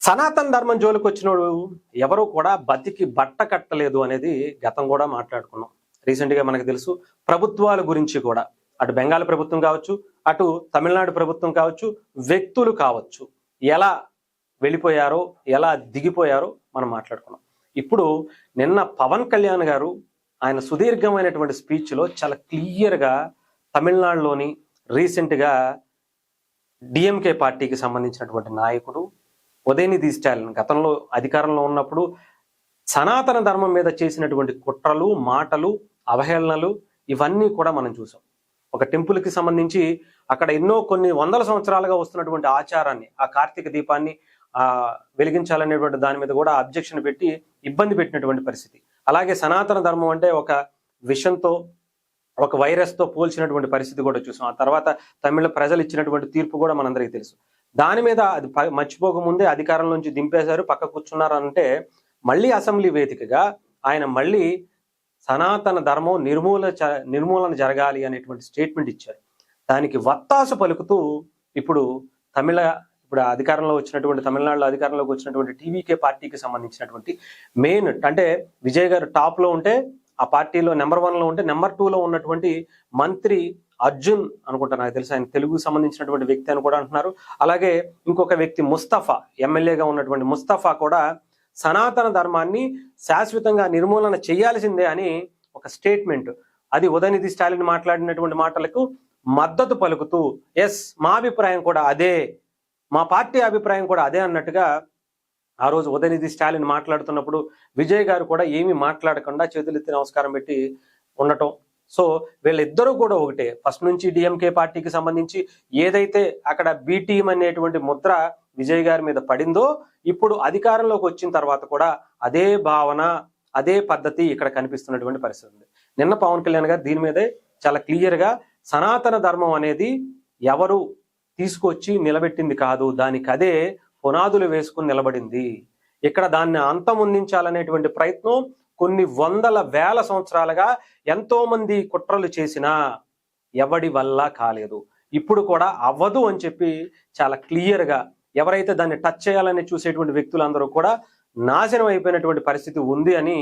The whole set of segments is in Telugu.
సనాతన ధర్మం జోలికి వచ్చినోడు ఎవరు కూడా బతికి బట్ట కట్టలేదు అనేది గతం కూడా మాట్లాడుకున్నాం. రీసెంట్ గా మనకు తెలుసు ప్రభుత్వాల గురించి కూడా, అటు బెంగాల్ ప్రభుత్వం కావచ్చు, అటు తమిళనాడు ప్రభుత్వం కావచ్చు, వ్యక్తులు కావచ్చు, ఎలా వెళ్ళిపోయారో ఎలా దిగిపోయారో మనం మాట్లాడుకున్నాం. ఇప్పుడు నిన్న పవన్ కళ్యాణ్ గారు ఆయన సుదీర్ఘమైనటువంటి స్పీచ్ లో చాలా క్లియర్ గా తమిళనాడులోని రీసెంట్ గా డిఎంకే పార్టీకి సంబంధించినటువంటి నాయకుడు ఉదయనిధి స్టాలిన్ గతంలో అధికారంలో ఉన్నప్పుడు సనాతన ధర్మం మీద చేసినటువంటి కుట్రలు, మాటలు, అవహేళనలు ఇవన్నీ కూడా మనం చూసాం. ఒక టెంపుల్ కి సంబంధించి అక్కడ ఎన్నో కొన్ని వందల సంవత్సరాలుగా వస్తున్నటువంటి ఆచారాన్ని, ఆ కార్తీక దీపాన్ని వెలిగించాలనేటువంటి దాని మీద కూడా అబ్జెక్షన్ పెట్టి ఇబ్బంది పెట్టినటువంటి పరిస్థితి. అలాగే సనాతన ధర్మం అంటే ఒక విషంతో, ఒక వైరస్ తో పోల్చినటువంటి పరిస్థితి కూడా చూసాం. ఆ తర్వాత తమిళ ప్రజలు ఇచ్చినటువంటి తీర్పు కూడా మనందరికీ తెలుసు. దాని మీద అది మర్చిపోకముందే అధికారం నుంచి దింపేశారు, పక్క కూర్చున్నారు అంటే మళ్ళీ అసెంబ్లీ వేదికగా ఆయన మళ్ళీ సనాతన ధర్మం నిర్మూలన జరగాలి అనేటువంటి స్టేట్మెంట్ ఇచ్చారు. దానికి వత్తాసు పలుకుతూ ఇప్పుడు అధికారంలో వచ్చినటువంటి తమిళనాడులో అధికారంలోకి వచ్చినటువంటి టీవీకే పార్టీకి సంబంధించినటువంటి మెయిన్ అంటే విజయ్ గారు టాప్ లో ఉంటే, ఆ పార్టీలో నెంబర్ 1 లో ఉంటే, నెంబర్ 2 లో ఉన్నటువంటి మంత్రి అర్జున్ అనుకుంటా, నాకు తెలుసు ఆయన తెలుగుకు సంబంధించినటువంటి వ్యక్తి అని కూడా అంటున్నారు. అలాగే ఇంకొక వ్యక్తి ముస్తఫా, ఎమ్మెల్యేగా ఉన్నటువంటి ముస్తఫా కూడా సనాతన ధర్మాన్ని శాశ్వతంగా నిర్మూలన చేయాల్సిందే అని ఒక స్టేట్మెంట్, అది ఉదయనిధి స్టాలిన్ మాట్లాడినటువంటి మాటలకు మద్దతు పలుకుతూ, ఎస్ మా అభిప్రాయం కూడా అదే, మా పార్టీ అభిప్రాయం కూడా అదే అన్నట్టుగా ఆ రోజు ఉదయనిధి స్టాలిన్ మాట్లాడుతున్నప్పుడు విజయ్ గారు కూడా ఏమీ మాట్లాడకుండా చేతులెత్తి నమస్కారం పెట్టి ఉండటం. సో వీళ్ళిద్దరూ కూడా ఒకటే. ఫస్ట్ నుంచి డిఎంకే పార్టీకి సంబంధించి ఏదైతే అక్కడ బి టీం అనేటువంటి ముద్ర విజయ్ గారి మీద పడిందో, ఇప్పుడు అధికారంలోకి వచ్చిన తర్వాత కూడా అదే భావన, అదే పద్ధతి ఇక్కడ కనిపిస్తున్నటువంటి పరిస్థితి ఉంది. నిన్న పవన్ కళ్యాణ్ గారు దీని మీదే చాలా క్లియర్ గా సనాతన ధర్మం అనేది ఎవరు తీసుకొచ్చి నిలబెట్టింది కాదు, దానికి అదే పునాదులు వేసుకుని నిలబడింది. ఇక్కడ దాన్ని అంతమొందించాలనేటువంటి ప్రయత్నం కొన్ని వందల వేల సంవత్సరాలుగా ఎంతో మంది కుట్రలు చేసినా ఎవడి వల్ల కాలేదు, ఇప్పుడు కూడా అవ్వదు అని చెప్పి చాలా క్లియర్ గా ఎవరైతే దాన్ని టచ్ చేయాలని చూసేటువంటి వ్యక్తులందరూ కూడా నాశనం అయిపోయినటువంటి పరిస్థితి ఉంది అని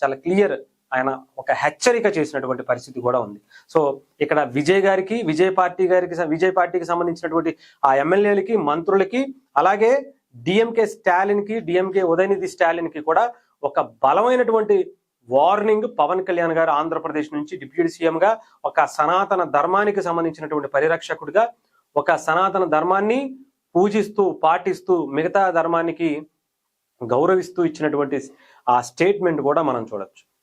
చాలా క్లియర్ ఆయన ఒక హెచ్చరిక చేసినటువంటి పరిస్థితి కూడా ఉంది. సో ఇక్కడ విజయ్ పార్టీకి సంబంధించినటువంటి ఆ ఎమ్మెల్యేలకి, మంత్రులకి, అలాగే డిఎంకే ఉదయనిధి స్టాలిన్ కి కూడా ఒక బలమైనటువంటి వార్నింగ్. పవన్ కళ్యాణ్ గారు ఆంధ్రప్రదేశ్ నుంచి డిప్యూటీ సీఎం గా ఒక సనాతన ధర్మానికి సంబంధించినటువంటి పరిరక్షకుడిగా, ఒక సనాతన ధర్మాన్ని పూజిస్తూ, పాటిస్తూ, మిగతా ధర్మానికి గౌరవిస్తూ ఇచ్చినటువంటి ఆ స్టేట్మెంట్ కూడా మనం చూడొచ్చు.